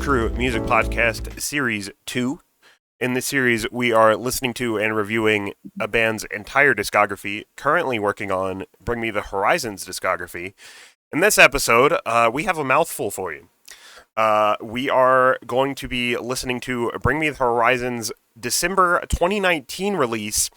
Crew Music Podcast Series 2. In this series, we are listening to and reviewing a band's entire discography, currently working on Bring Me the Horizon's discography. In this episode, we have a mouthful for you. We are going to be listening to Bring Me the Horizon's December 2019 release,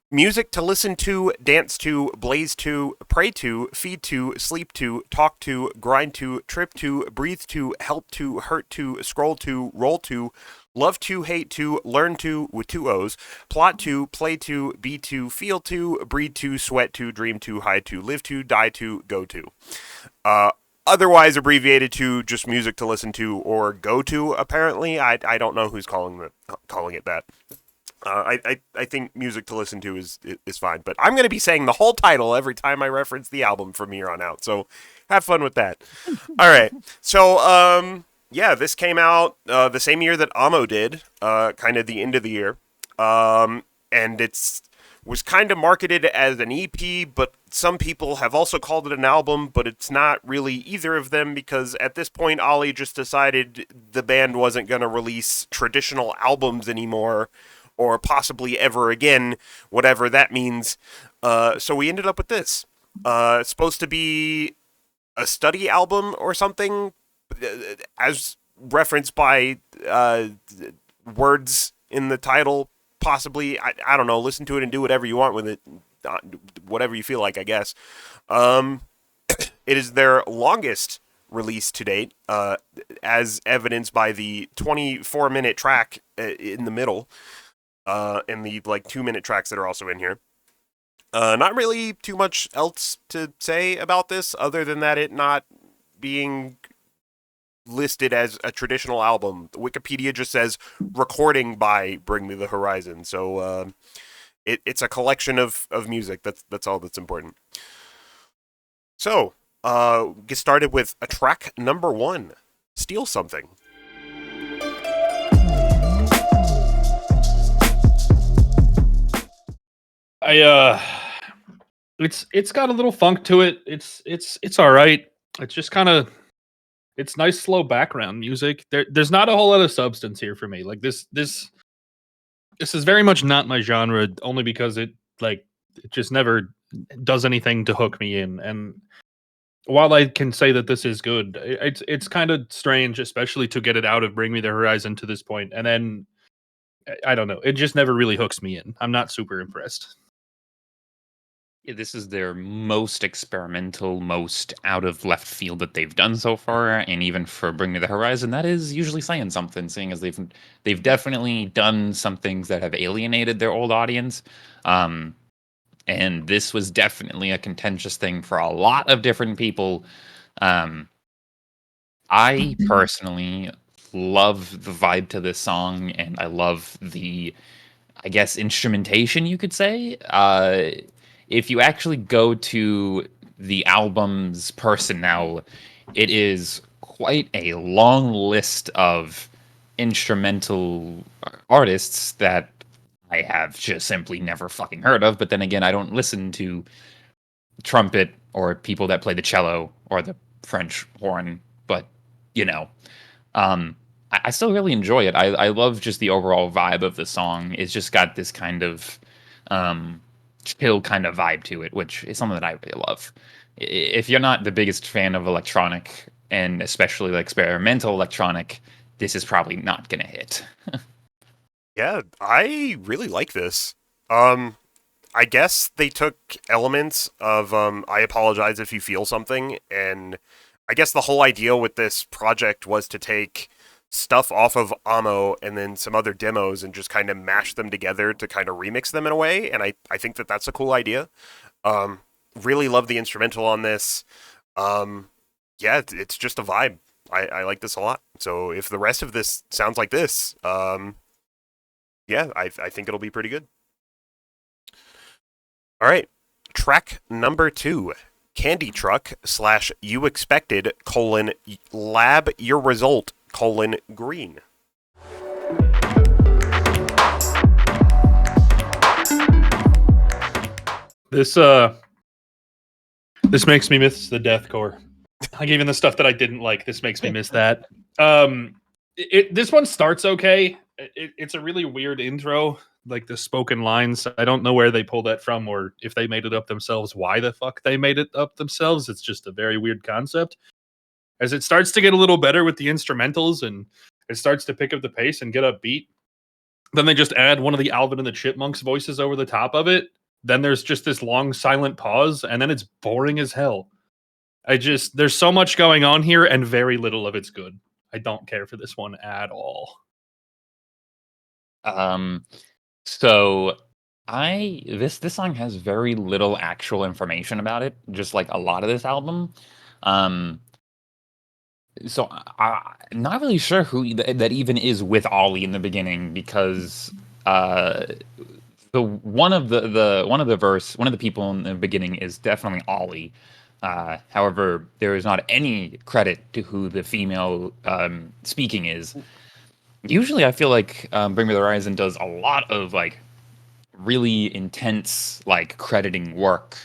Music to Listen to, Dance to, Blaze to, Pray to, Feed to, Sleep to, Talk to, Grind to, Trip to, Breathe to, Help to, Hurt to, Scroll to, Roll to, Love to, Hate to, Learn to, with two O's, Plot to, Play to, Be to, Feel to, Breathe to, Sweat to, Dream to, Hide to, Live to, Die to, Go to. Otherwise abbreviated to just music to listen to or go to, apparently. I don't know who's calling it that. I think music to listen to is fine, but I'm going to be saying the whole title every time I reference the album from here on out, so have fun with that. All right, so this came out the same year that Amo did, kind of the end of the year, and was kind of marketed as an EP, but some people have also called it an album, but it's not really either of them because at this point, Ollie just decided the band wasn't going to release traditional albums anymore, or possibly ever again, whatever that means. So we ended up with this. It's supposed to be a study album or something, as referenced by words in the title, possibly. I don't know, listen to it and do whatever you want with it, whatever you feel like, I guess. It is their longest release to date, as evidenced by the 24-minute track in the middle, and the 2-minute tracks that are also in here. Not really too much else to say about this other than that it not being listed as a traditional album. Wikipedia just says recording by Bring Me the Horizon, so it's a collection of music. That's all that's important. So get started with a track number 1, Steal Something. It's got a little funk to it. It's all right. It's just kind of, it's nice slow background music. There's not a whole lot of substance here for me. Like this is very much not my genre, only because it just never does anything to hook me in. And while I can say that this is good, it's kind of strange, especially to get it out of Bring Me the Horizon to this point, and then I don't know, it just never really hooks me in. I'm not super impressed. This is their most experimental, most out of left field that they've done so far, and even for Bring Me the Horizon, that is usually saying something, seeing as they've definitely done some things that have alienated their old audience, and this was definitely a contentious thing for a lot of different people. I personally love the vibe to this song, and I love the, I guess, instrumentation, you could say. If you actually go to the album's personnel, it is quite a long list of instrumental artists that I have just simply never fucking heard of. But then again, I don't listen to trumpet or people that play the cello or the French horn. But, I still really enjoy it. I love just the overall vibe of the song. It's just got this kind of chill kind of vibe to it, which is something that I really love. If you're not the biggest fan of electronic, and especially experimental electronic, this is probably not gonna hit. Yeah, I really like this. I guess they took elements of I Apologize If You Feel Something, and I guess the whole idea with this project was to take stuff off of Amo and then some other demos and just kind of mash them together to kind of remix them in a way, and I think that that's a cool idea. Really love the instrumental on this. It's just a vibe. I like this a lot. So if the rest of this sounds like this, I think it'll be pretty good. All right, track number 2, Candy Truck / You Expected : Lab Your Result : Green. This makes me miss the deathcore. Like even the stuff that I didn't like, this makes me miss that. This one starts okay. It's a really weird intro, like the spoken lines. I don't know where they pulled that from, or if they made it up themselves. Why the fuck they made it up themselves? It's just a very weird concept. As it starts to get a little better with the instrumentals and it starts to pick up the pace and get upbeat, then they just add one of the Alvin and the Chipmunks voices over the top of it. Then there's just this long silent pause, and then it's boring as hell. There's so much going on here, and very little of it's good. I don't care for this one at all. Um, so this song has very little actual information about it, just like a lot of this album. Um, so I'm not really sure who that even is with Ollie in the beginning, because the one of the people in the beginning is definitely Ollie. However, there is not any credit to who the female speaking is. Usually, I feel like Bring Me the Horizon does a lot of like really intense like crediting work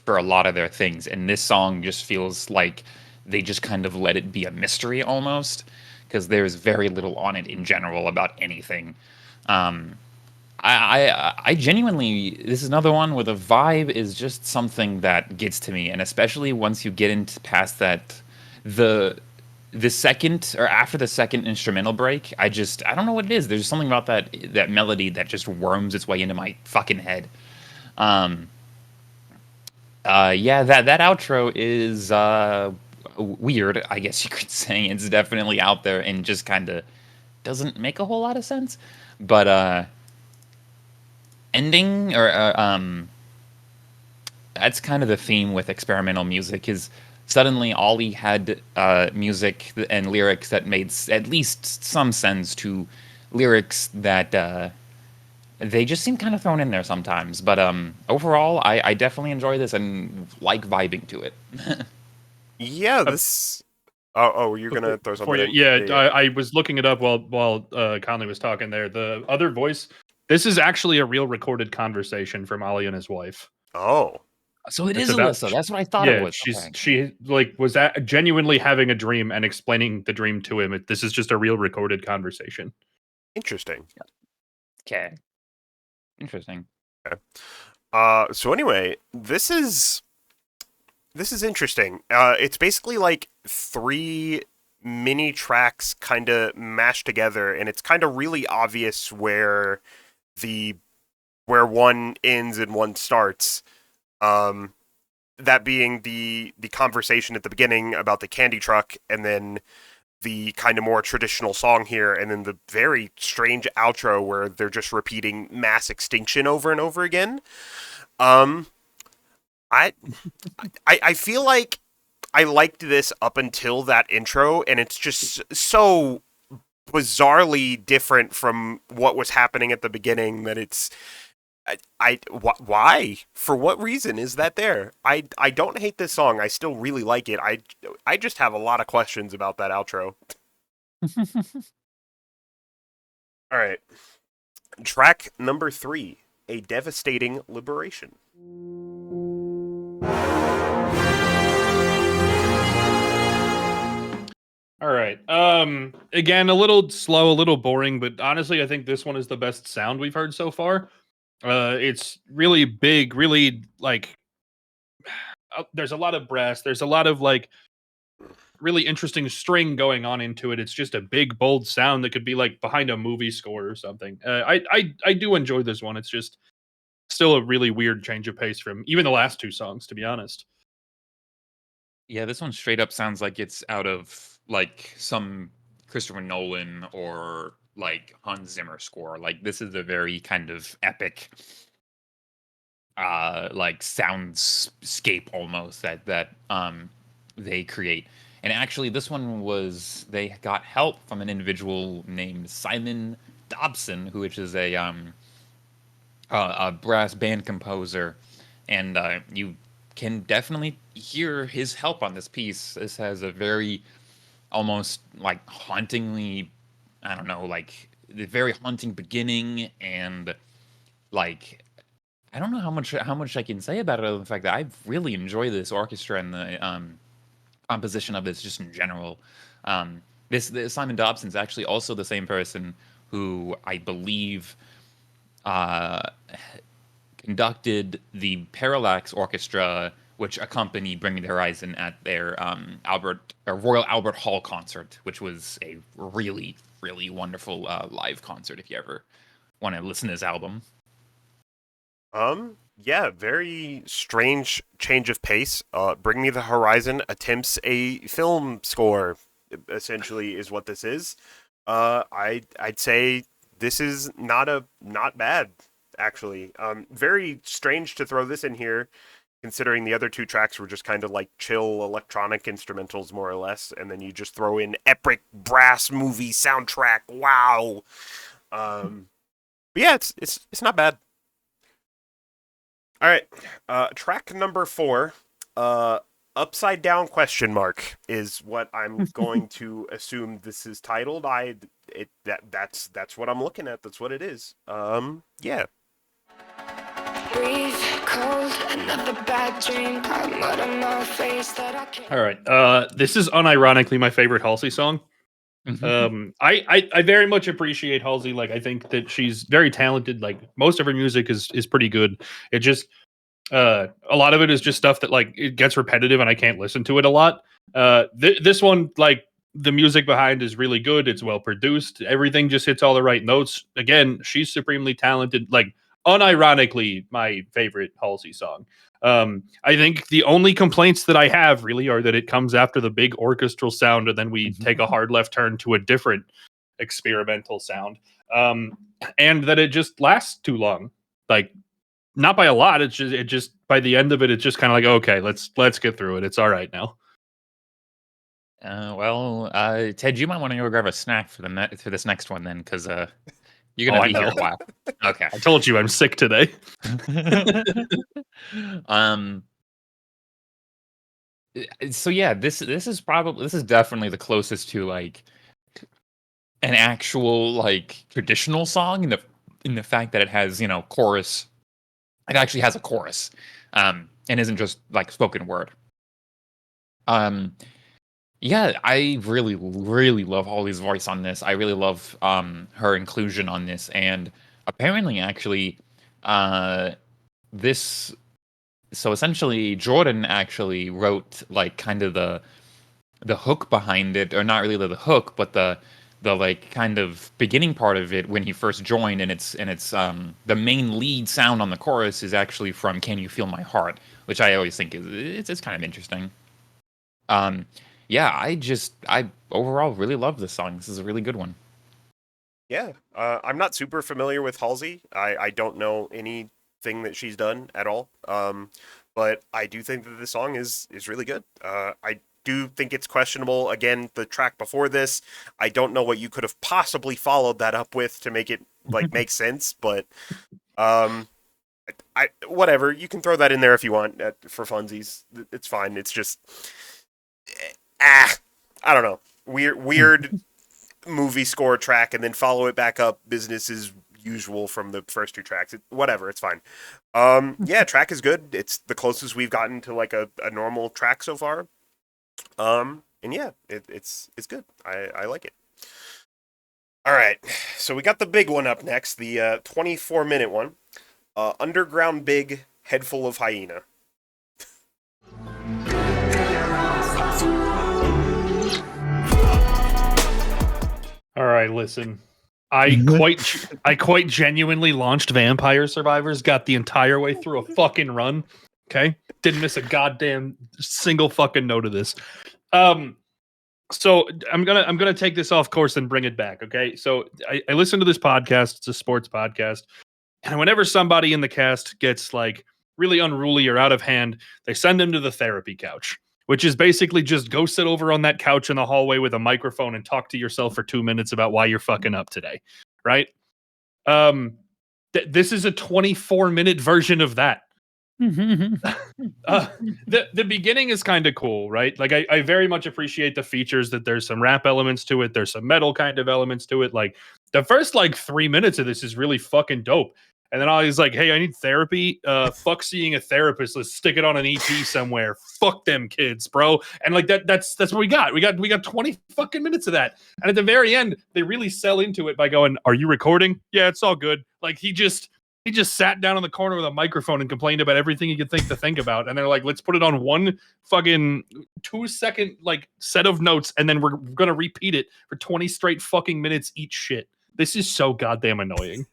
for a lot of their things, and this song just feels like they just kind of let it be a mystery almost, because there's very little on it in general about anything. um I genuinely, this is another one where the vibe is just something that gets to me, and especially once you get into past that, the the second or after the second instrumental break, I don't know what it is. There's something about that melody that just worms its way into my fucking head. Um, yeah, that outro is weird, I guess you could say. It's definitely out there and just kind of doesn't make a whole lot of sense. But ending or that's kind of the theme with experimental music, is suddenly Ollie had music and lyrics that made at least some sense to lyrics that they just seem kind of thrown in there sometimes. But overall, I definitely enjoy this and like vibing to it. Yeah, Uh, this. Oh, you're gonna throw Before something you, in? yeah, Yeah, yeah. I was looking it up while Conley was talking there. The other voice, this is actually a real recorded conversation from Ali and his wife. Oh, So it It's is about, Alyssa. That's what I thought it yeah, was. Okay. she like was genuinely having a dream and explaining the dream to him. This is just a real recorded conversation. interesting. Okay. Interesting. Okay. So anyway, this is interesting. It's basically like three mini tracks kind of mashed together, and it's kind of really obvious the where one ends and one starts. Um, that being the conversation at the beginning about the candy truck, and then the kind of more traditional song here, and then the very strange outro where they're just repeating mass extinction over and over again. Um, I I feel like I liked this up until that intro, and it's just so bizarrely different from what was happening at the beginning that it's why, for what reason is that there? I don't hate this song. I still really like it. I just have a lot of questions about that outro. All right, track number 3, A Devastating Liberation. All right. Again, a little slow, a little boring, but honestly, I think this one is the best sound we've heard so far. It's really big, really like there's a lot of brass, there's a lot of like really interesting string going on into it. It's just a big, bold sound that could be like behind a movie score or something. I do enjoy this one. It's just still a really weird change of pace from even the last two songs, to be honest. Yeah, this one straight up sounds like it's out of like some Christopher Nolan or like Hans Zimmer score. Like this is a very kind of epic like soundscape almost that they create. And actually this one was, they got help from an individual named Simon Dobson, who which is a brass band composer, and you can definitely hear his help on this piece. This has a very almost like hauntingly, I don't know, like the very haunting beginning, and like I don't know how much I can say about it other than the fact that I really enjoy this orchestra and the composition of this just in general. Um, This Simon Dobson's actually also the same person who I believe conducted the Parallax Orchestra, which accompanied Bring Me the Horizon at their Royal Albert Hall concert, which was a really, really wonderful live concert. If you ever want to listen to this album, Yeah, very strange change of pace. Bring Me the Horizon attempts a film score, essentially, is what this is. I'd say this is not bad, actually. Very strange to throw this in here, considering the other two tracks were just kind of like chill electronic instrumentals, more or less, and then you just throw in epic brass movie soundtrack. Wow. But yeah, it's not bad. All right, track number 4, upside down question mark is what I'm going to assume this is titled. That's what I'm looking at. That's what it is. Yeah. Breathe cold, another bad dream. I'm mud on my face that I can't. All right. This is unironically my favorite Halsey song. I very much appreciate Halsey. Like, I think that she's very talented. Like, most of her music is pretty good. It just a lot of it is just stuff that, like, it gets repetitive and I can't listen to it a lot. This one, like, the music behind is really good. It's well produced. Everything just hits all the right notes. Again, she's supremely talented. Like, unironically, my favorite Halsey song. I think the only complaints that I have really are that it comes after the big orchestral sound, and then we take a hard left turn to a different experimental sound, and that it just lasts too long. Like, not by a lot. It just by the end of it, it's just kind of like, okay, let's get through it. It's all right now. Ted, you might want to go grab a snack for this next one then, because you're gonna be here a while. Okay, I told you I'm sick today. So yeah, this is definitely the closest to like an actual like traditional song in the fact that it has, chorus. It actually has a chorus, and isn't just like spoken word. Yeah, I really, really love Holly's voice on this. I really love her inclusion on this, and apparently, actually, this. So essentially, Jordan actually wrote like kind of the hook behind it, or not really the hook, but the like kind of beginning part of it when he first joined, and it's the main lead sound on the chorus is actually from "Can You Feel My Heart," which I always think it's kind of interesting. Yeah, I overall really love this song. This is a really good one. Yeah, I'm not super familiar with Halsey. I don't know anything that she's done at all. But I do think that this song is really good. I do think it's questionable. Again, the track before this, I don't know what you could have possibly followed that up with to make it like make sense. But I whatever, you can throw that in there if you want for funsies. It's fine. It's just I don't know, weird movie score track, and then follow it back up business as usual from the first two tracks. Whatever, it's fine. Yeah, track is good. It's the closest we've gotten to like a normal track so far. And yeah, it's good. I like it. All right, so we got the big one up next, the 24-minute one. Underground Big, Head Full of Hyena. All right, listen. I quite genuinely launched Vampire Survivors, got the entire way through a fucking run. Okay, didn't miss a goddamn single fucking note of this. So I'm gonna take this off course and bring it back. Okay, so I listen to this podcast. It's a sports podcast, and whenever somebody in the cast gets like really unruly or out of hand, they send them to the therapy couch, which is basically just go sit over on that couch in the hallway with a microphone and talk to yourself for 2 minutes about why you're fucking up today, right? This is a 24-minute version of that. The beginning is kind of cool, right? Like I very much appreciate the features, that there's some rap elements to it, there's some metal kind of elements to it. Like the first like 3 minutes of this is really fucking dope. And then Ollie's like, "Hey, I need therapy. Fuck seeing a therapist. Let's stick it on an EP somewhere. Fuck them kids, bro." And like that's what we got. We got 20 fucking minutes of that. And at the very end, they really sell into it by going, "Are you recording? Yeah, it's all good." Like he just sat down in the corner with a microphone and complained about everything he could think about. And they're like, "Let's put it on one fucking 2-second like set of notes, and then we're gonna repeat it for 20 straight fucking minutes each shit." This is so goddamn annoying.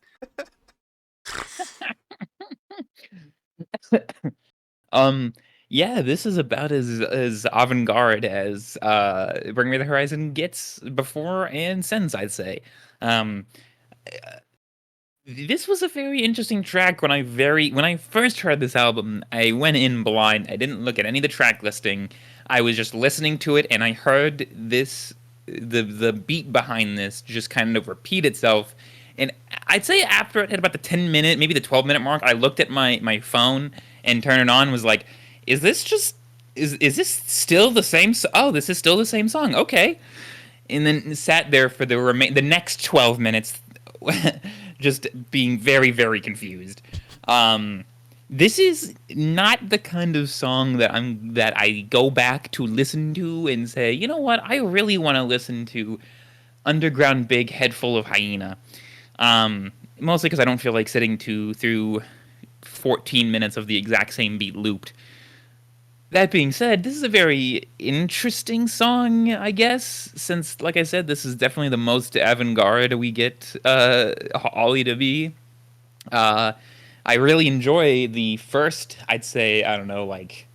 Yeah, this is about as avant-garde as Bring Me the Horizon gets before and since, I'd say. Um this was a very interesting track when I first heard this album. I went in blind. I didn't look at any of the track listing. I was just listening to it, and I heard the beat behind this just kind of repeat itself. And I'd say after it hit about the 10-minute, maybe the 12-minute mark, I looked at my phone and turned it on and was like, is this this still the same? Oh, this is still the same song. Okay. And then sat there for the next 12 minutes just being very, very confused. This is not the kind of song that I go back to listen to and say, you know what, I really want to listen to Underground Big Head Full of Hyena. Mostly because I don't feel like sitting through 14 minutes of the exact same beat looped. That being said, this is a very interesting song, I guess, since, like I said, this is definitely the most avant-garde we get Ollie to be. I really enjoy the first, I'd say, I don't know, like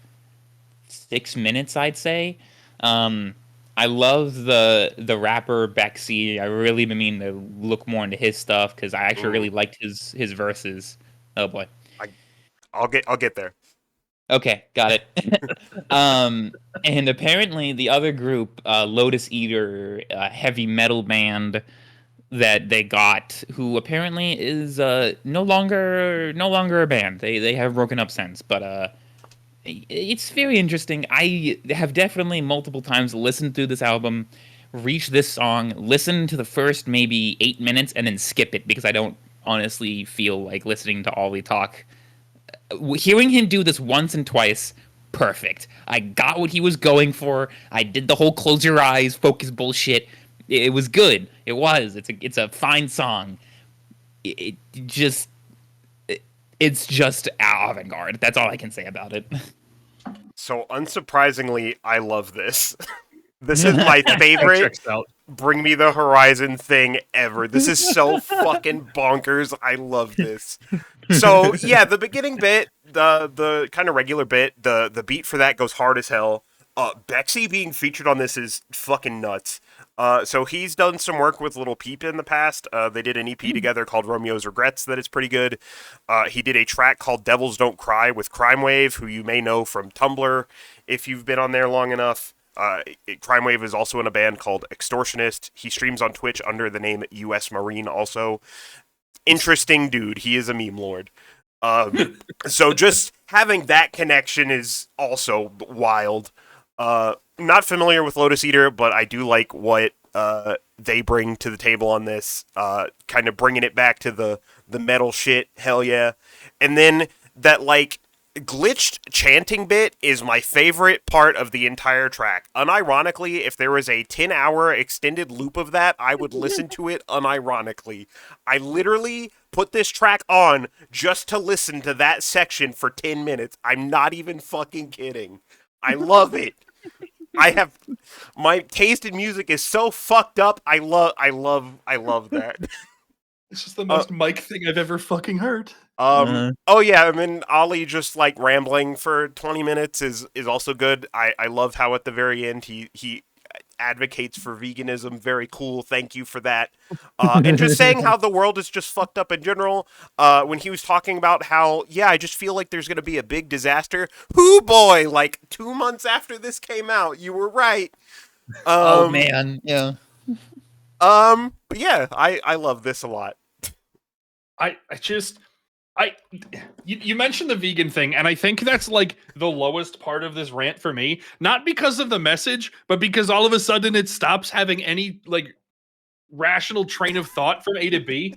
6 minutes, I'd say. I love the rapper Bexy. I really mean to look more into his stuff because I actually really liked his verses. Oh boy, I'll get there. Okay, got it. And apparently the other group, Lotus Eater, a heavy metal band that they got, who apparently is no longer a band. They have broken up since, but it's very interesting. I have definitely multiple times listened through this album, reached this song, listened to the first maybe 8 minutes, and then skip it because I don't honestly feel like listening to Ollie talk. Hearing him do this once and twice, perfect. I got what he was going for. I did the whole close your eyes, focus bullshit. It was good. It was. It's a fine song. It's just avant-garde. That's all I can say about it. So unsurprisingly, I love this. This is my favorite Bring Me the Horizon thing ever. This is so fucking bonkers. I love this. So yeah, the beginning bit, the kind of regular bit, the beat for that goes hard as hell. Bexy being featured on this is fucking nuts. So he's done some work with Lil Peep in the past. They did an EP together called Romeo's Regrets that is pretty good. He did a track called Devils Don't Cry with Crime Wave, who you may know from Tumblr if you've been on there long enough. Crime Wave is also in a band called Extortionist. He streams on Twitch under the name US Marine also. Interesting dude. He is a meme lord. So just having that connection is also wild. Not familiar with Lotus Eater, but I do like what they bring to the table on this. Kind of bringing it back to the metal shit. Hell yeah. And then that like glitched chanting bit is my favorite part of the entire track. Unironically, if there was a 10-hour extended loop of that, I would listen to it unironically. I literally put this track on just to listen to that section for 10 minutes. I'm not even fucking kidding. I love it. My taste in music is so fucked up. I love that. It's just the most Mike thing I've ever fucking heard. Oh yeah, I mean Ollie just like rambling for 20 minutes is also good. I love how at the very end he advocates for veganism. Very cool. Thank you for that. And just saying how the world is just fucked up in general. When he was talking about how, yeah, I just feel like there's going to be a big disaster. Hoo boy, like 2 months after this came out, you were right. Oh man, yeah. But yeah, I love this a lot. You mentioned the vegan thing, and I think that's like the lowest part of this rant for me. Not because of the message, but because all of a sudden it stops having any like rational train of thought from A to B.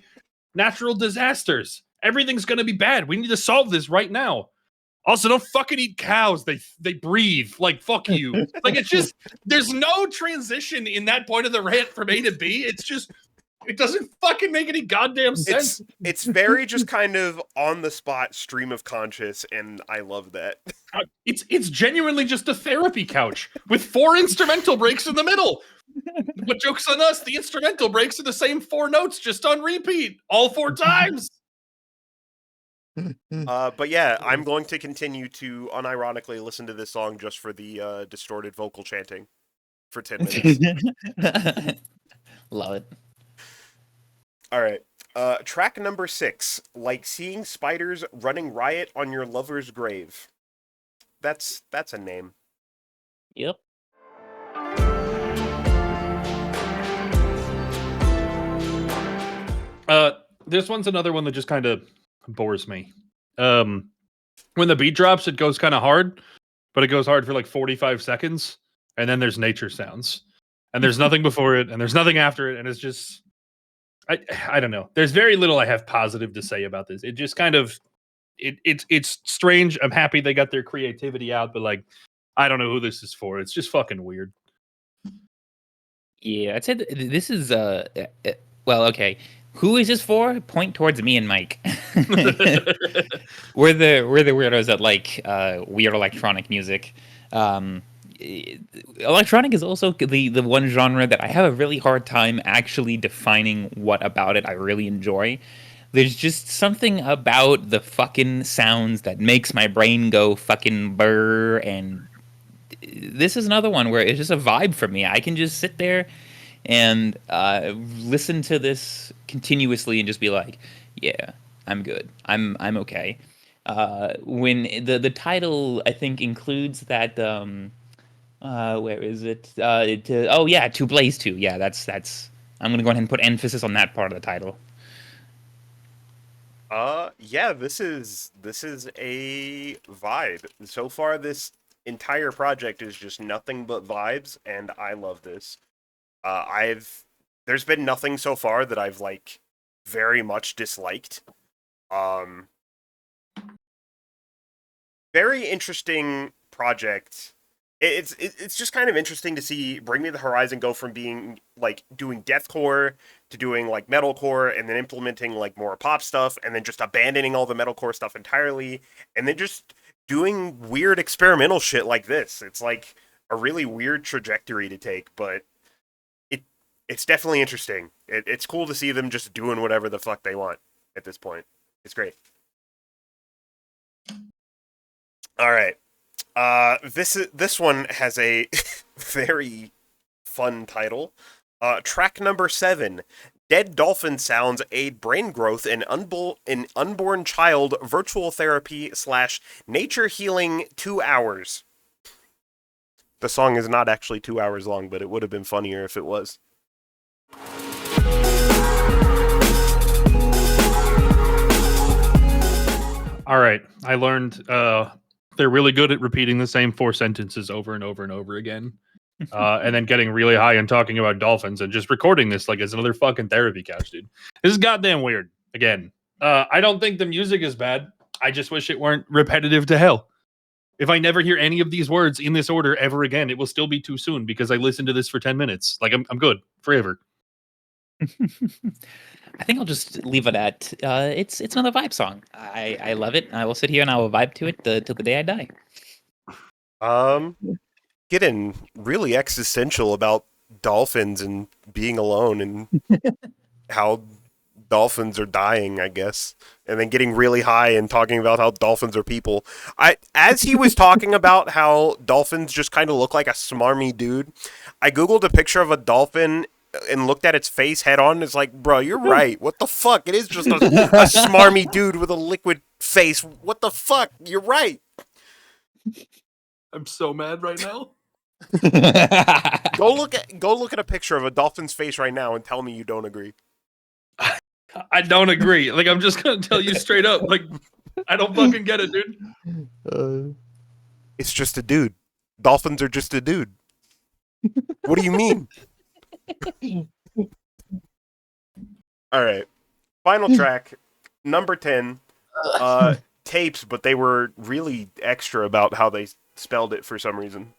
Natural disasters. Everything's gonna be bad. We need to solve this right now. Also, don't fucking eat cows. They breathe. Like, fuck you. Like, it's just, there's no transition in that point of the rant from A to B. It's just, it doesn't fucking make any goddamn sense. It's very just kind of on the spot stream of conscious, and I love that. It's genuinely just a therapy couch with 4 instrumental breaks in the middle. But joke's on us, the instrumental breaks are the same 4 notes just on repeat all 4 times. But yeah, I'm going to continue to unironically listen to this song just for the distorted vocal chanting for 10 minutes. Love it. All right. Track number 6, Like Seeing Spiders Running Riot on Your Lover's Grave. That's a name. Yep. This one's another one that just kind of bores me. When the beat drops, it goes kind of hard, but it goes hard for like 45 seconds, and then there's nature sounds, and there's nothing before it, and there's nothing after it, and it's just, I don't know. There's very little I have positive to say about this. It just kind of, it's strange. I'm happy they got their creativity out, but like, I don't know who this is for. It's just fucking weird. Yeah, I'd say this is well, okay. Who is this for? Point towards me and Mike. we're the weirdos that like weird electronic music. Electronic is also the one genre that I have a really hard time actually defining what about it I really enjoy. There's just something about the fucking sounds that makes my brain go fucking burr, and this is another one where it's just a vibe for me. I can just sit there and listen to this continuously and just be like, yeah, I'm good. I'm okay. When the title, I think, includes that where is it? To Blaze 2. Yeah, that's I'm gonna go ahead and put emphasis on that part of the title. Yeah, this is a vibe. So far, this entire project is just nothing but vibes, and I love this. There's been nothing so far that I've like very much disliked. Very interesting project. It's just kind of interesting to see Bring Me the Horizon go from being like doing deathcore to doing like metalcore, and then implementing like more pop stuff, and then just abandoning all the metalcore stuff entirely, and then just doing weird experimental shit like this. It's like a really weird trajectory to take, but it's definitely interesting. It's cool to see them just doing whatever the fuck they want at this point. It's great. All right. This one has a very fun title. Track number 7, Dead Dolphin Sounds Aid Brain Growth in Unborn Child Virtual Therapy / Nature Healing 2 hours. The song is not actually 2 hours long, but it would have been funnier if it was. All right. I learned they're really good at repeating the same 4 sentences over and over and over again. And then getting really high and talking about dolphins and just recording this like as another fucking therapy couch, dude. This is goddamn weird. Again, I don't think the music is bad. I just wish it weren't repetitive to hell. If I never hear any of these words in this order ever again, it will still be too soon because I listened to this for 10 minutes. Like, I'm good forever. I think I'll just leave it at it's another vibe song. I love it. I will sit here and I will vibe to it till the day I die. Getting really existential about dolphins and being alone and how dolphins are dying, I guess, and then getting really high and talking about how dolphins are people. As he was talking about how dolphins just kind of look like a smarmy dude, I googled a picture of a dolphin and looked at its face head on. It's like, bro, you're right. What the fuck? It is just a smarmy dude with a liquid face. What the fuck? You're right. I'm so mad right now. Go look at a picture of a dolphin's face right now and tell me you don't agree. I don't agree. Like, I'm just gonna tell you straight up. Like, I don't fucking get it, dude. It's just a dude. Dolphins are just a dude. What do you mean? All right. Final track. Number 10, tapes, but they were really extra about how they spelled it for some reason.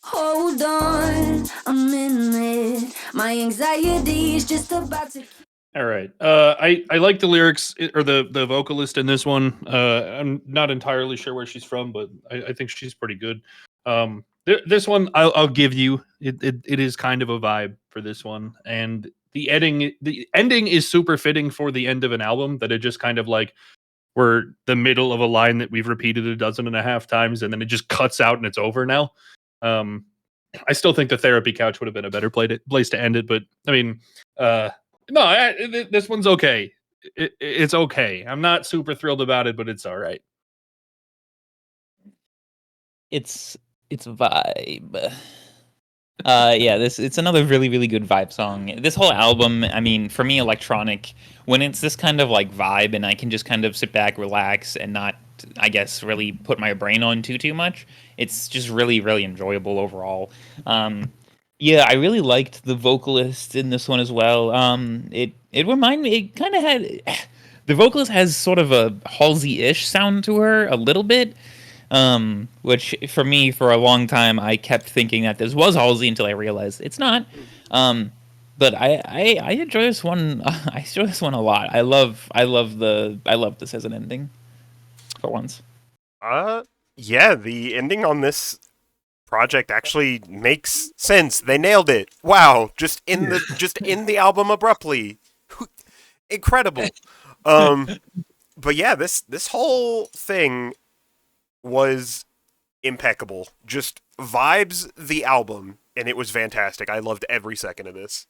Hold on a minute. My anxiety is just about to. All right. I like the lyrics or the vocalist in this one. I'm not entirely sure where she's from, but I think she's pretty good. This one I'll give you. It is kind of a vibe for this one, and the ending is super fitting for the end of an album. That it just kind of like we're the middle of a line that we've repeated 12.5 times, and then it just cuts out and it's over now. I still think the therapy couch would have been a better place to end it, but I mean, no, this one's okay. It's okay. I'm not super thrilled about it, but it's all right. It's a vibe. Yeah, it's another really, really good vibe song. This whole album, I mean, for me, electronic, when it's this kind of like vibe and I can just kind of sit back, relax, and not, I guess, really put my brain on too much, it's just really, really enjoyable overall. Yeah, I really liked the vocalist in this one as well. It reminded me, it kind of had, the vocalist has sort of a Halsey-ish sound to her a little bit. Which for me, for a long time, I kept thinking that this was Halsey until I realized it's not. But I enjoy this one. I enjoy this one a lot. I love this as an ending. For once. Yeah, the ending on this project actually makes sense. They nailed it. Wow, just end the album abruptly. Incredible. But yeah, this whole thing was impeccable. Just vibes the album, and it was fantastic. I loved every second of this.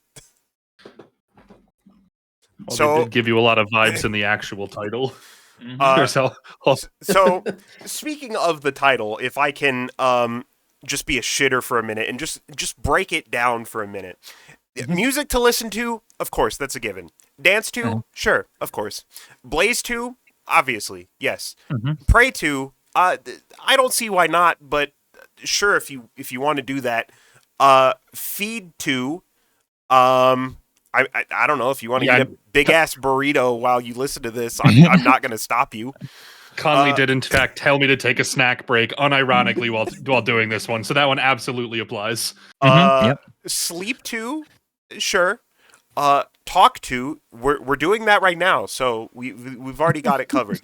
Well, so, they did give you a lot of vibes in the actual title. So, speaking of the title, if I can just be a shitter for a minute and just break it down for a minute. Music to listen to, of course, that's a given. Dance to, sure, of course. Blaze to, obviously, yes. Pray to, I don't see why not, but sure, if you want to do that. Feed to, I don't know, if you want to eat a big ass burrito while you listen to this, I'm not going to stop you. Conley did in fact tell me to take a snack break, unironically while doing this one, so that one absolutely applies. Sleep to, sure. Talk to, we're doing that right now, so we've already got it covered.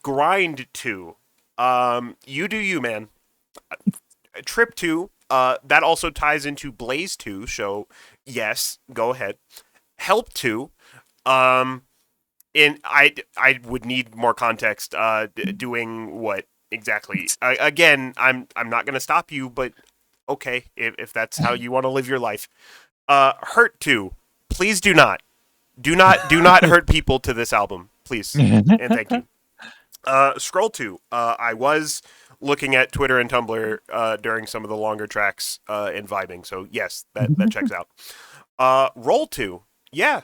Grind to, you do you, man. Trip to, that also ties into Blaze to, so yes, go ahead. Help to, and I would need more context. Doing what exactly? Again, I'm not gonna stop you, but okay, if that's how you want to live your life. Hurt to, please do not hurt people to this album, please, and thank you. Scroll to, I was looking at Twitter and Tumblr during some of the longer tracks and vibing, so yes, that checks out. Roll to, yeah,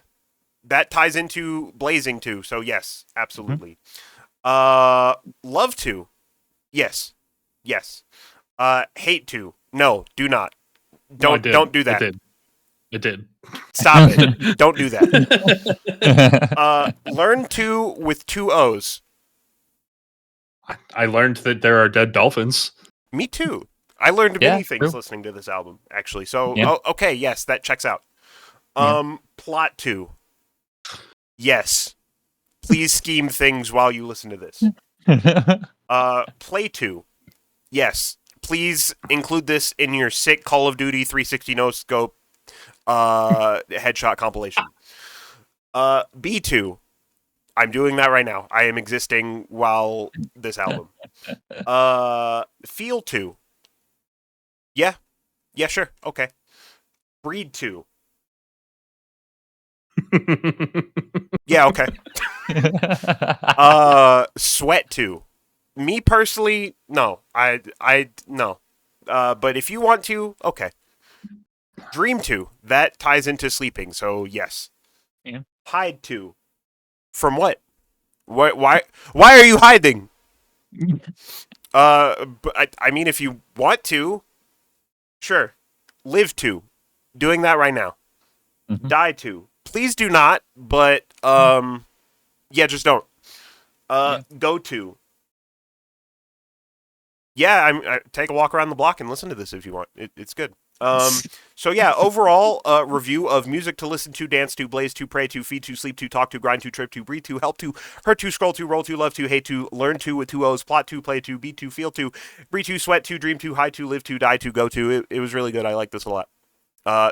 that ties into Blazing to, so yes, absolutely. Love to, yes. Hate to, no, do not. Don't do that. It did. Stop it. Don't do that. Learn to with 2 O's. I learned that there are dead dolphins. Me too. I learned many things listening to this album, actually. So, okay, yes, that checks out. Plot to. Yes. Please scheme things while you listen to this. Play to. Yes. Please include this in your sick Call of Duty 360 no-scope headshot compilation. B2. I'm doing that right now. I am existing while this album. Feel to. Yeah, sure, okay. Breed to. Yeah, okay. Sweat to. Me personally, no. I no. But if you want to, okay. Dream to. That ties into sleeping, so yes. Yeah. Hide to. From what? Why are you hiding? But I mean, if you want to, sure. Live to. Doing that right now. Die to. please do not. But yeah, just don't. Go to. Yeah, I take a walk around the block and listen to this if you want. It's good. So yeah, overall review of music to listen to, dance to, blaze to, pray to, feed to, sleep to, talk to, grind to, trip to, breathe to, help to, hurt to, scroll to, roll to, love to, hate to, learn to with two O's, plot to, play to, beat to, feel to, breathe to, sweat to, dream to, hide to, live to, die to, go to. It was really good. I like this a lot.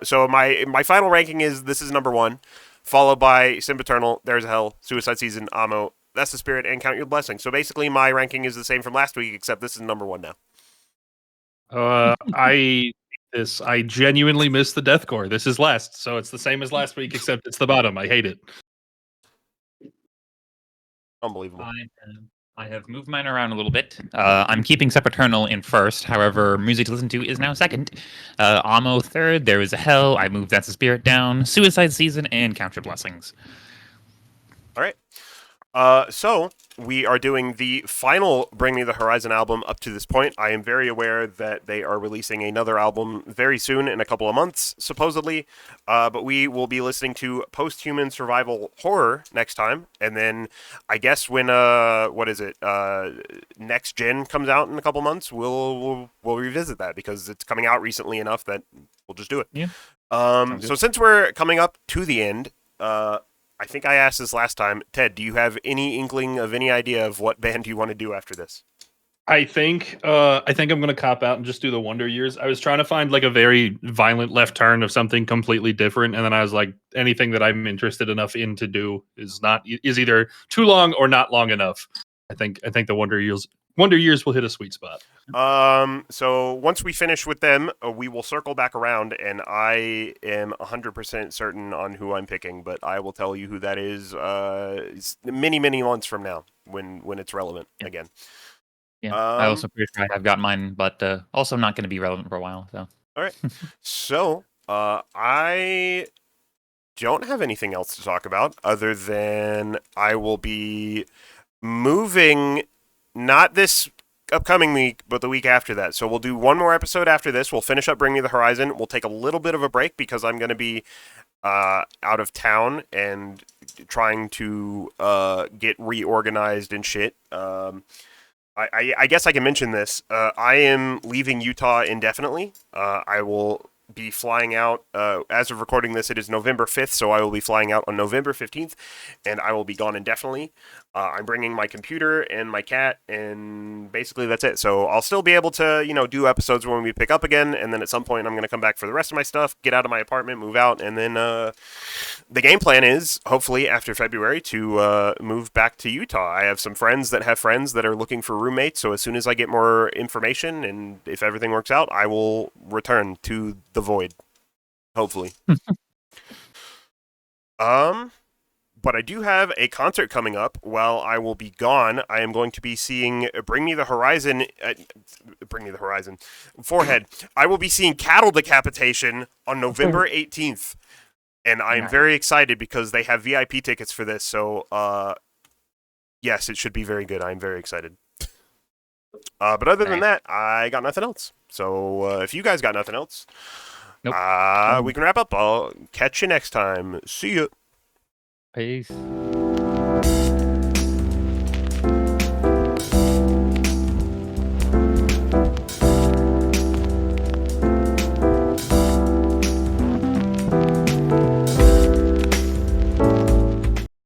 So my final ranking is this is number 1, followed by Sempiternal, There's a Hell, Suicide Season, Amo, That's the Spirit, and Count Your Blessings. So basically my ranking is the same from last week, except this is number 1 now. I genuinely miss the deathcore. This is last, so it's the same as last week, except it's the bottom. I hate it. Unbelievable. I have moved mine around a little bit. I'm keeping Sempiternal in first. However, music to listen to is now second. Amo third. There is a Hell. I moved That's the Spirit down. Suicide Season and Count Your Blessings. All right. So we are doing the final Bring Me the Horizon album up to this point. I am very aware that they are releasing another album very soon in a couple of months, supposedly. But we will be listening to Post-Human Survival Horror next time. And then I guess when, Next Gen comes out in a couple months, we'll revisit that because it's coming out recently enough that we'll just do it. Yeah. So since we're coming up to the end, I think I asked this last time. Ted, do you have any inkling of any idea of what band you want to do after this? I think I'm gonna cop out and just do the Wonder Years. I was trying to find like a very violent left turn of something completely different, and then I was like, anything that I'm interested enough in to do is either too long or not long enough. I think the Wonder Years will hit a sweet spot. So once we finish with them, we will circle back around, and I am 100% certain on who I'm picking, but I will tell you who that is many, many months from now when it's relevant again. Yeah, I also pretty sure I've got mine, but also not going to be relevant for a while. So all right. So I don't have anything else to talk about other than I will be moving, not this upcoming week, but the week after that. So we'll do one more episode after this. We'll finish up Bring Me the Horizon. We'll take a little bit of a break because I'm going to be out of town and trying to get reorganized and shit. I guess I can mention this. I am leaving Utah indefinitely. I will be flying out, as of recording this, it is November 5th, so I will be flying out on November 15th, and I will be gone indefinitely. I'm bringing my computer and my cat, and basically that's it. So I'll still be able to, do episodes when we pick up again, and then at some point I'm going to come back for the rest of my stuff, get out of my apartment, move out, and then the game plan is, hopefully after February, to move back to Utah. I have some friends that are looking for roommates, so as soon as I get more information, and if everything works out, I will return to the void. Hopefully. But I do have a concert coming up while I will be gone. I am going to be seeing Bring Me the Horizon. Forehead. I will be seeing Cattle Decapitation on November 18th. And I am very excited because they have VIP tickets for this. So, yes, it should be very good. I'm very excited. But other than that, I got nothing else. So, if you guys got nothing else, Nope. We can wrap up. I'll catch you next time. See ya. Peace.